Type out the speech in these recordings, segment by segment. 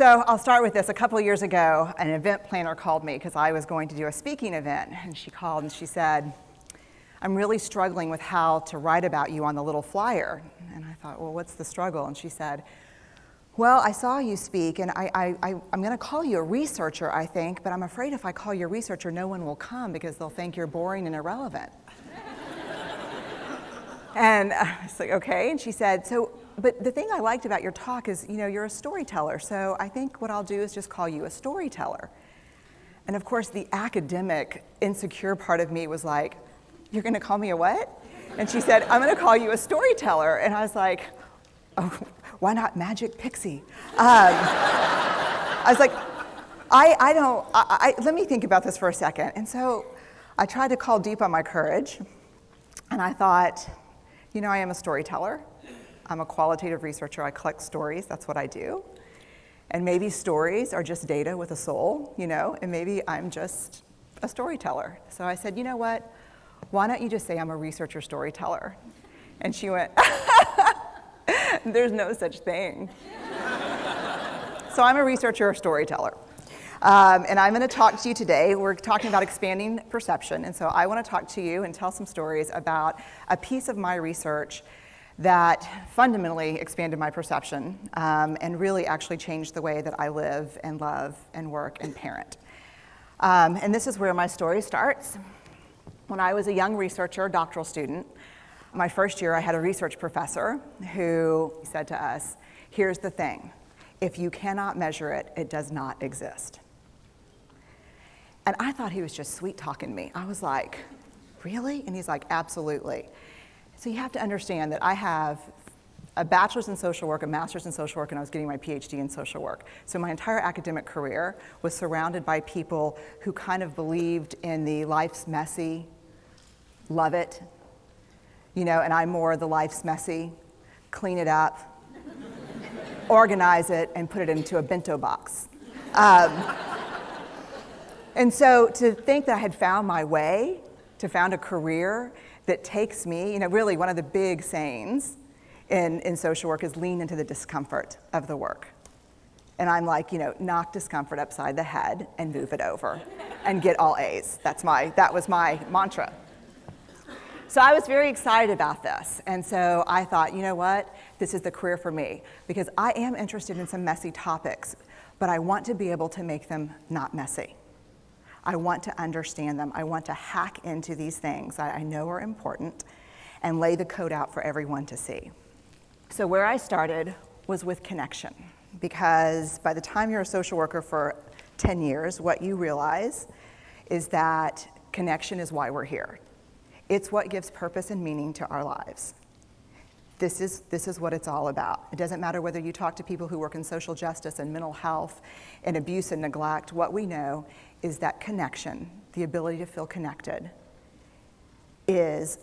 So I'll start with this. A couple of years ago, an event planner called me because I was going to do a speaking event. And she called and she said, I'm really struggling with how to write about you on the little flyer. And I thought, well, what's the struggle? And she said, well, I saw you speak, and I'm going to call you a researcher, I think, but I'm afraid if I call you a researcher, no one will come because they'll think you're boring and irrelevant. And I was like, okay. And she said, but the thing I liked about your talk is, you're a storyteller, so I think what I'll do is just call you a storyteller. And of course, the academic, insecure part of me was like, you're going to call me a what? And she said, I'm going to call you a storyteller. And I was like, oh, why not Magic Pixie? I was like, let me think about this for a second. And so I tried to call deep on my courage. And I thought, I am a storyteller. I'm a qualitative researcher. I collect stories. That's what I do. And maybe stories are just data with a soul, and maybe I'm just a storyteller. So I said, you know what? Why don't you just say I'm a researcher storyteller? And she went, there's no such thing. So I'm a researcher storyteller. And I'm going to talk to you today. We're talking about expanding perception. And so I want to talk to you and tell some stories about a piece of my research that fundamentally expanded my perception and really actually changed the way that I live and love and work and parent. And this is where my story starts. When I was a young researcher, doctoral student, my first year I had a research professor who said to us, here's the thing, if you cannot measure it, it does not exist. And I thought he was just sweet-talking me. I was like, really? And he's like, absolutely. So you have to understand that I have a bachelor's in social work, a master's in social work, and I was getting my PhD in social work. So my entire academic career was surrounded by people who kind of believed in the life's messy, love it, and I'm more the life's messy, clean it up, organize it, and put it into a bento box. And so to think that I had found my way, to found a career that takes me, really one of the big sayings in social work is lean into the discomfort of the work. And I'm like, knock discomfort upside the head and move it over and get all A's. That was my mantra. So I was very excited about this. And so I thought, you know what? This is the career for me because I am interested in some messy topics, but I want to be able to make them not messy. I want to understand them. I want to hack into these things that I know are important and lay the code out for everyone to see. So where I started was with connection, because by the time you're a social worker for 10 years, what you realize is that connection is why we're here. It's what gives purpose and meaning to our lives. This is what it's all about. It doesn't matter whether you talk to people who work in social justice and mental health and abuse and neglect. What we know is that connection, the ability to feel connected, is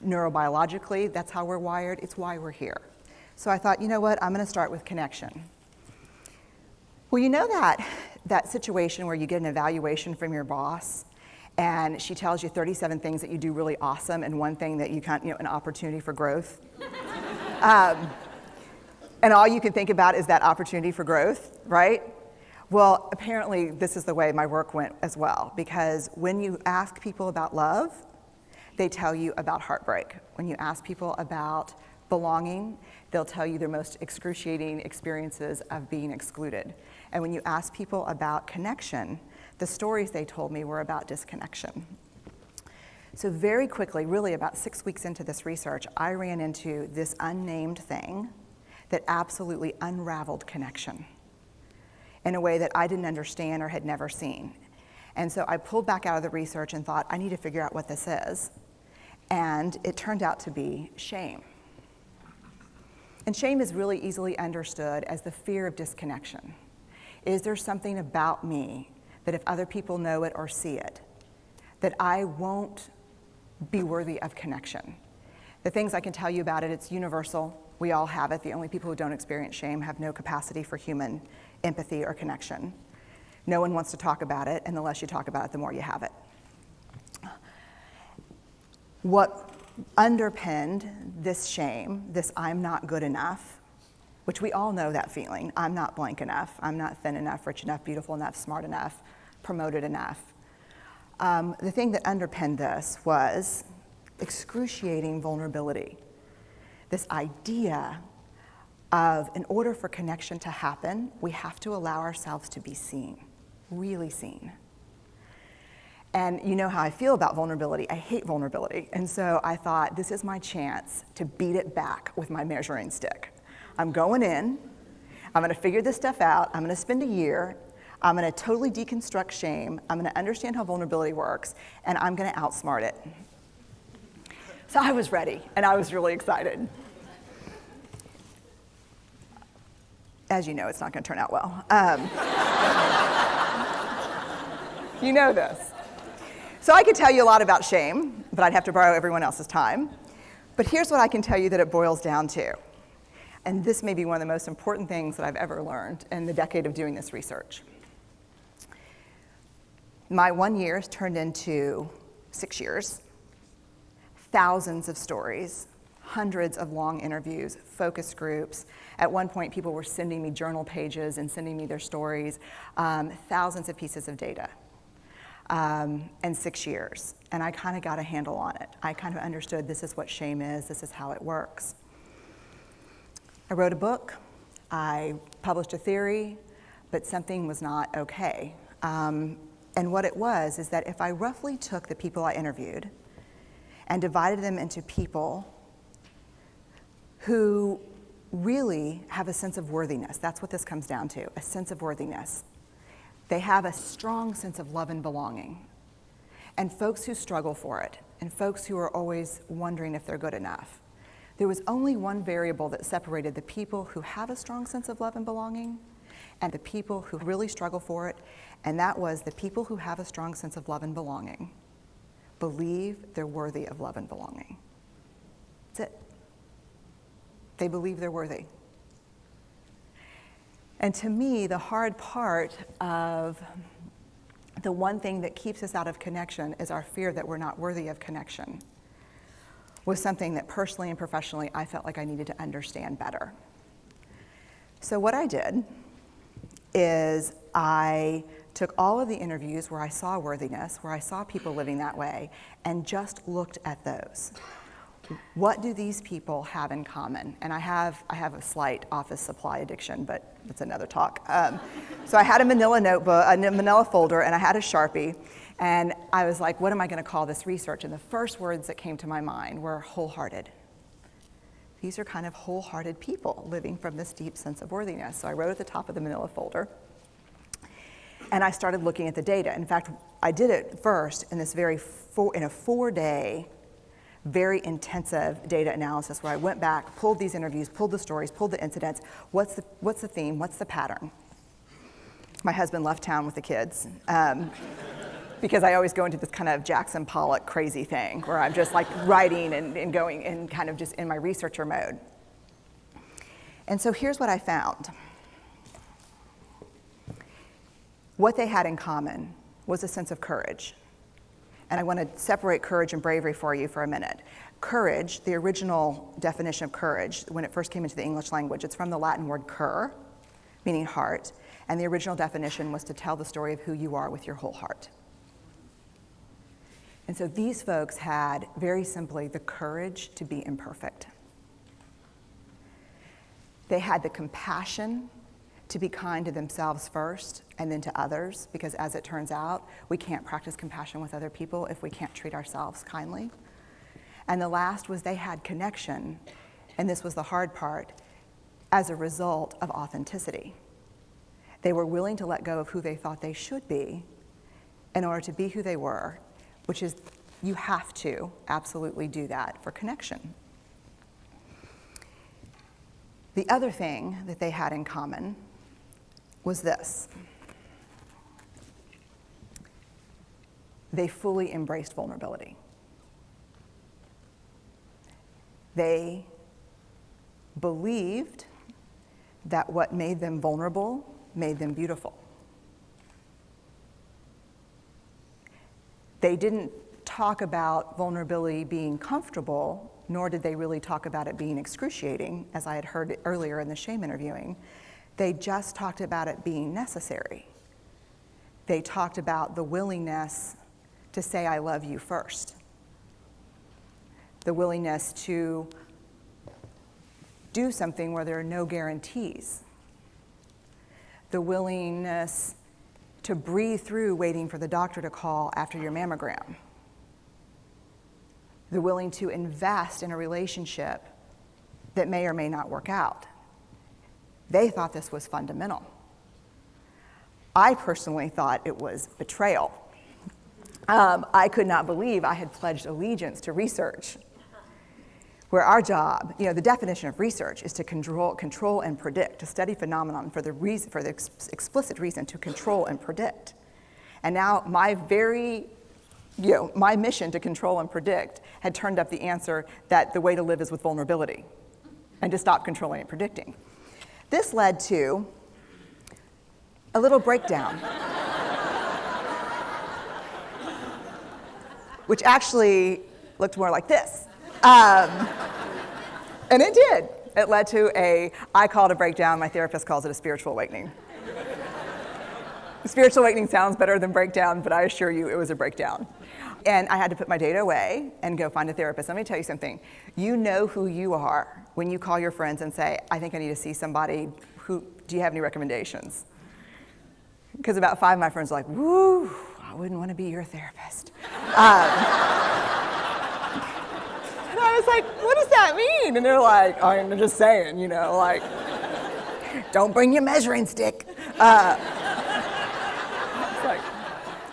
neurobiologically, that's how we're wired, it's why we're here. So I thought, you know what, I'm going to start with connection. Well, you know that situation where you get an evaluation from your boss and she tells you 37 things that you do really awesome and one thing that you can't, an opportunity for growth. And all you can think about is that opportunity for growth, right? Well, apparently this is the way my work went as well, because when you ask people about love, they tell you about heartbreak. When you ask people about belonging, they'll tell you their most excruciating experiences of being excluded. And when you ask people about connection, the stories they told me were about disconnection. So very quickly, really about 6 weeks into this research, I ran into this unnamed thing that absolutely unraveled connection in a way that I didn't understand or had never seen. And so I pulled back out of the research and thought, I need to figure out what this is. And it turned out to be shame. And shame is really easily understood as the fear of disconnection. Is there something about me that if other people know it or see it, that I won't be worthy of connection? The things I can tell you about it, it's universal. We all have it. The only people who don't experience shame have no capacity for human empathy or connection. No one wants to talk about it, and the less you talk about it, the more you have it. What underpinned this shame, this I'm not good enough, which we all know that feeling. I'm not blank enough. I'm not thin enough, rich enough, beautiful enough, smart enough, promoted enough. The thing that underpinned this was excruciating vulnerability. This idea of, in order for connection to happen, we have to allow ourselves to be seen, really seen. And you know how I feel about vulnerability. I hate vulnerability. And so I thought, this is my chance to beat it back with my measuring stick. I'm going in, I'm gonna figure this stuff out, I'm gonna spend a year, I'm gonna totally deconstruct shame, I'm gonna understand how vulnerability works, and I'm gonna outsmart it. So I was ready, and I was really excited. As you know, it's not gonna turn out well. You know this. So I could tell you a lot about shame, but I'd have to borrow everyone else's time. But here's what I can tell you that it boils down to. And this may be one of the most important things that I've ever learned in the decade of doing this research. My 1 year has turned into 6 years, thousands of stories, hundreds of long interviews, focus groups. At one point, people were sending me journal pages and sending me their stories, thousands of pieces of data, and 6 years. And I kind of got a handle on it. I kind of understood this is what shame is, this is how it works. I wrote a book, I published a theory, but something was not okay. And what it was is that if I roughly took the people I interviewed and divided them into people who really have a sense of worthiness, that's what this comes down to, a sense of worthiness. They have a strong sense of love and belonging. And folks who struggle for it, and folks who are always wondering if they're good enough. There was only one variable that separated the people who have a strong sense of love and belonging and the people who really struggle for it, and that was the people who have a strong sense of love and belonging believe they're worthy of love and belonging. That's it. They believe they're worthy. And to me, the hard part of the one thing that keeps us out of connection is our fear that we're not worthy of connection, was something that personally and professionally I felt like I needed to understand better. So what I did is I took all of the interviews where I saw worthiness, where I saw people living that way, and just looked at those. What do these people have in common? And I have a slight office supply addiction, but that's another talk. So I had a manila notebook, a manila folder, and I had a Sharpie, and I was like, what am I gonna call this research? And the first words that came to my mind were wholehearted. These are kind of wholehearted people living from this deep sense of worthiness. So I wrote at the top of the manila folder, and I started looking at the data. In fact, I did it first in this in a 4-day, very intensive data analysis where I went back, pulled these interviews, pulled the stories, pulled the incidents. What's the theme? What's the pattern? My husband left town with the kids because I always go into this kind of Jackson Pollock crazy thing where I'm just like writing and going and kind of just in my researcher mode. And so here's what I found. What they had in common was a sense of courage. And I want to separate courage and bravery for you for a minute. Courage, the original definition of courage, when it first came into the English language, it's from the Latin word cur, meaning heart, and the original definition was to tell the story of who you are with your whole heart. And so these folks had, very simply, the courage to be imperfect. They had the compassion to be kind to themselves first and then to others, because as it turns out, we can't practice compassion with other people if we can't treat ourselves kindly. And the last was they had connection, and this was the hard part, as a result of authenticity. They were willing to let go of who they thought they should be in order to be who they were, which is, you have to absolutely do that for connection. The other thing that they had in common was this. They fully embraced vulnerability. They believed that what made them vulnerable made them beautiful. They didn't talk about vulnerability being comfortable, nor did they really talk about it being excruciating, as I had heard earlier in the shame interviewing. They just talked about it being necessary. They talked about the willingness to say, I love you first. The willingness to do something where there are no guarantees. The willingness to breathe through waiting for the doctor to call after your mammogram. The willing to invest in a relationship that may or may not work out. They thought this was fundamental. I personally thought it was betrayal. I could not believe I had pledged allegiance to research, where our job, the definition of research is to control and predict, to study phenomenon for the explicit reason to control and predict. And now my mission to control and predict had turned up the answer that the way to live is with vulnerability and to stop controlling and predicting. This led to a little breakdown, which actually looked more like this. And it did. It led to I call it a breakdown, my therapist calls it a spiritual awakening. Spiritual awakening sounds better than breakdown, but I assure you it was a breakdown. And I had to put my data away and go find a therapist. Let me tell you something. You know who you are when you call your friends and say, I think I need to see somebody. Do you have any recommendations? Because about 5 of my friends are like, woo, I wouldn't want to be your therapist. And I was like, what does that mean? And they're like, oh, I'm just saying, don't bring your measuring stick. It's like,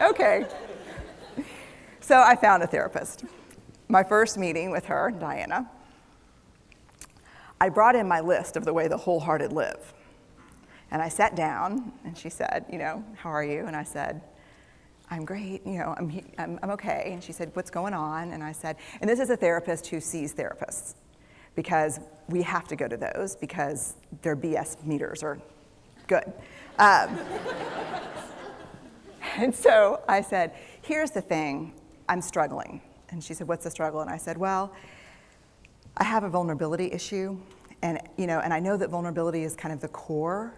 okay. So I found a therapist. My first meeting with her, Diana, I brought in my list of the way the wholehearted live. And I sat down, and she said, how are you? And I said, I'm great, I'm okay. And she said, what's going on? And I said, and this is a therapist who sees therapists, because we have to go to those because their BS meters are good. And so I said, here's the thing, I'm struggling. And she said, what's the struggle? And I said, well, I have a vulnerability issue, and I know that vulnerability is kind of the core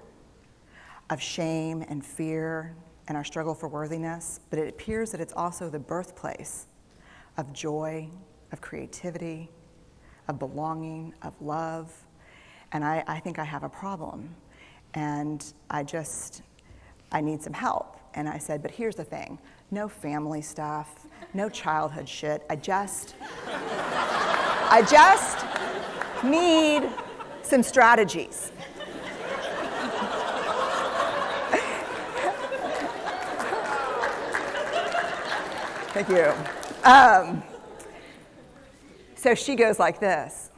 of shame and fear and our struggle for worthiness, but it appears that it's also the birthplace of joy, of creativity, of belonging, of love, and I think I have a problem, and I need some help. And I said, but here's the thing, no family stuff, no childhood shit, I just need some strategies. Thank you. So she goes like this.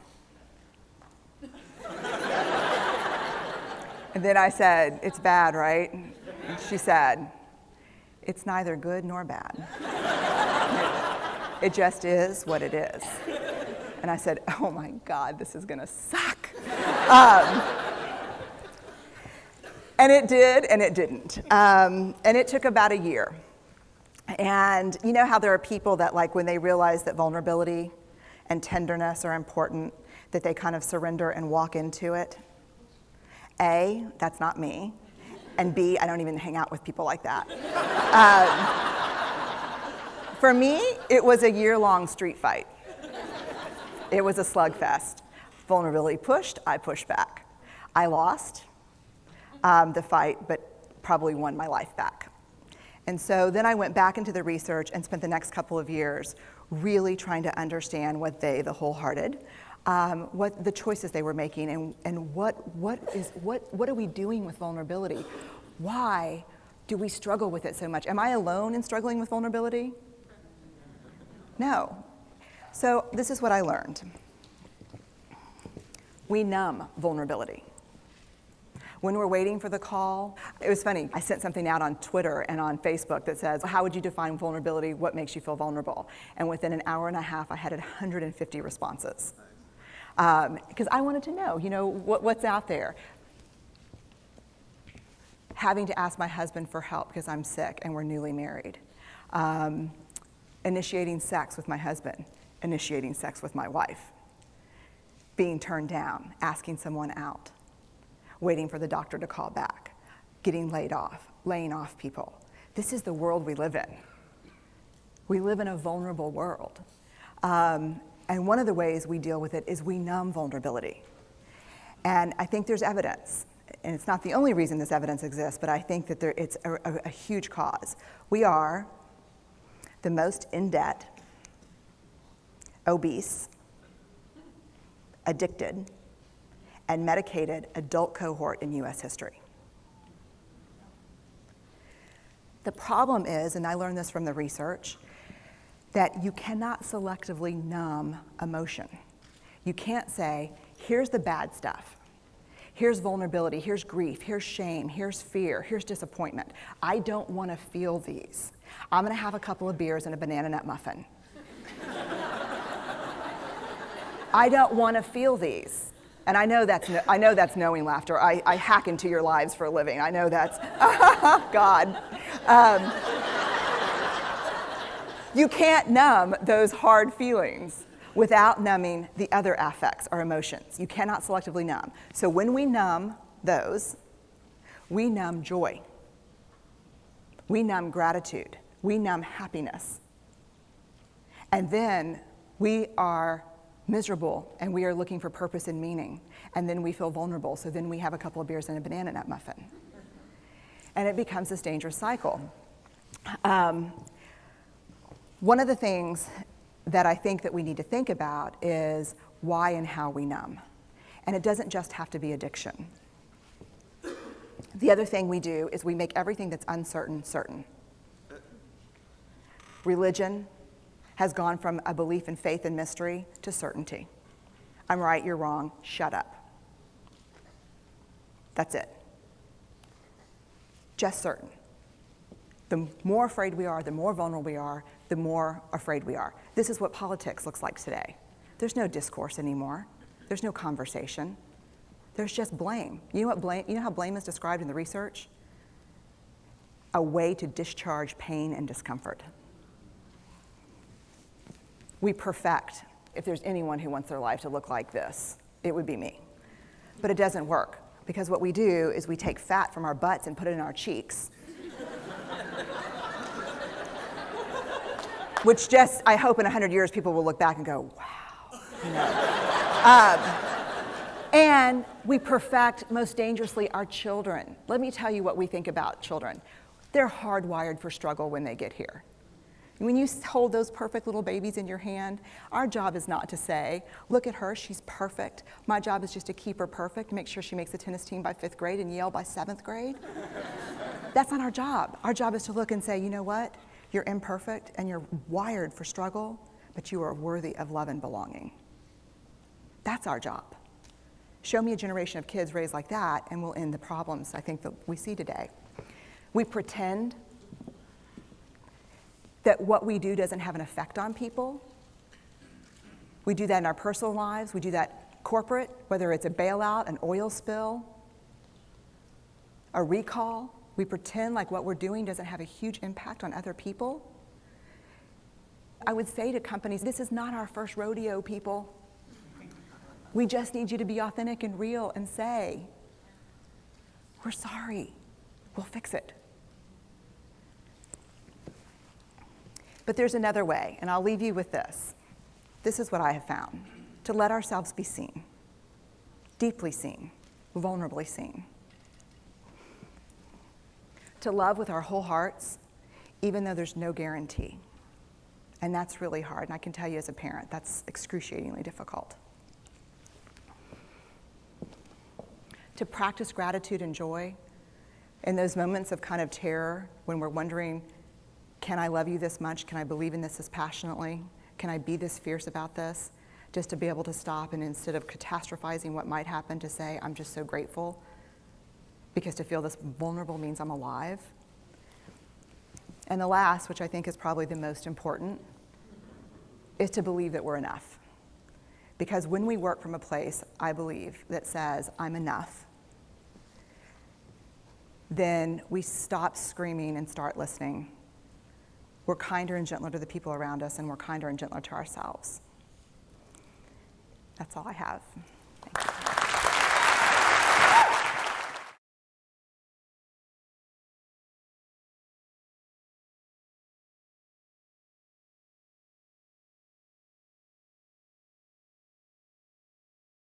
And then I said, it's bad, right? And she said, it's neither good nor bad. It just is what it is. And I said, oh my God, this is gonna suck. And it did, and it didn't. And it took about a year. And you know how there are people that, like, when they realize that vulnerability and tenderness are important, that they kind of surrender and walk into it? A, that's not me. And B, I don't even hang out with people like that. For me, it was a year-long street fight. It was a slugfest. Vulnerability pushed, I pushed back. I lost the fight, but probably won my life back. And so then I went back into the research and spent the next couple of years really trying to understand what the wholehearted, what the choices they were making, and what are we doing with vulnerability? Why do we struggle with it so much? Am I alone in struggling with vulnerability? No. So this is what I learned. We numb vulnerability. When we're waiting for the call, it was funny, I sent something out on Twitter and on Facebook that says, how would you define vulnerability? What makes you feel vulnerable? And within an hour and a half, I had 150 responses. Because I wanted to know, what's out there. Having to ask my husband for help because I'm sick and we're newly married. initiating sex with my husband, initiating sex with my wife, being turned down, asking someone out, waiting for the doctor to call back, getting laid off, laying off people. This is the world we live in. We live in a vulnerable world. And one of the ways we deal with it is we numb vulnerability. And I think there's evidence, and it's not the only reason this evidence exists, but I think that it's a huge cause. We are the most in debt, obese, addicted, and medicated adult cohort in US history. The problem is, and I learned this from the research, that you cannot selectively numb emotion. You can't say, here's the bad stuff. Here's vulnerability, here's grief, here's shame, here's fear, here's disappointment. I don't want to feel these. I'm going to have a couple of beers and a banana nut muffin. I don't want to feel these. And I know that's knowing laughter. I hack into your lives for a living. I know that's, God. You can't numb those hard feelings without numbing the other affects or emotions. You cannot selectively numb. So when we numb those, we numb joy. We numb gratitude. We numb happiness. And then we are miserable and we are looking for purpose and meaning. And then we feel vulnerable. So then we have a couple of beers and a banana nut muffin. And it becomes this dangerous cycle. One of the things that I think that we need to think about is why and how we numb. And it doesn't just have to be addiction. The other thing we do is we make everything that's uncertain certain. Religion has gone from a belief in faith and mystery to certainty. I'm right, you're wrong, shut up. That's it. Just certain. The more afraid we are, the more vulnerable we are, the more afraid we are. This is what politics looks like today. There's no discourse anymore. There's no conversation. There's just blame. You know how blame is described in the research? A way to discharge pain and discomfort. We perfect. If there's anyone who wants their life to look like this, it would be me. But it doesn't work, because what we do is we take fat from our butts and put it in our cheeks. Which just, I hope in 100 years people will look back and go, wow. You know? And we perfect, most dangerously, our children. Let me tell you what we think about children. They're hardwired for struggle when they get here. When you hold those perfect little babies in your hand, our job is not to say, look at her, she's perfect. My job is just to keep her perfect, make sure she makes the tennis team by 5th grade and Yale by 7th grade. That's not our job. Our job is to look and say, you know what? You're imperfect and you're wired for struggle, but you are worthy of love and belonging. That's our job. Show me a generation of kids raised like that and we'll end the problems I think that we see today. We pretend that what we do doesn't have an effect on people. We do that in our personal lives. We do that corporate, whether it's a bailout, an oil spill, a recall. We pretend like what we're doing doesn't have a huge impact on other people. I would say to companies, this is not our first rodeo, people. We just need you to be authentic and real and say, we're sorry, we'll fix it. But there's another way, and I'll leave you with this. This is what I have found: to let ourselves be seen, deeply seen, vulnerably seen. To love with our whole hearts, even though there's no guarantee. And that's really hard, and I can tell you as a parent, that's excruciatingly difficult. To practice gratitude and joy in those moments of kind of terror when we're wondering, can I love you this much? Can I believe in this passionately? Can I be this fierce about this? Just to be able to stop and instead of catastrophizing what might happen, to say, I'm just so grateful, because to feel this vulnerable means I'm alive. And the last, which I think is probably the most important, is to believe that we're enough. Because when we work from a place, I believe, that says, I'm enough, then we stop screaming and start listening. we're kinder and gentler to the people around us, and we're kinder and gentler to ourselves. That's all I have.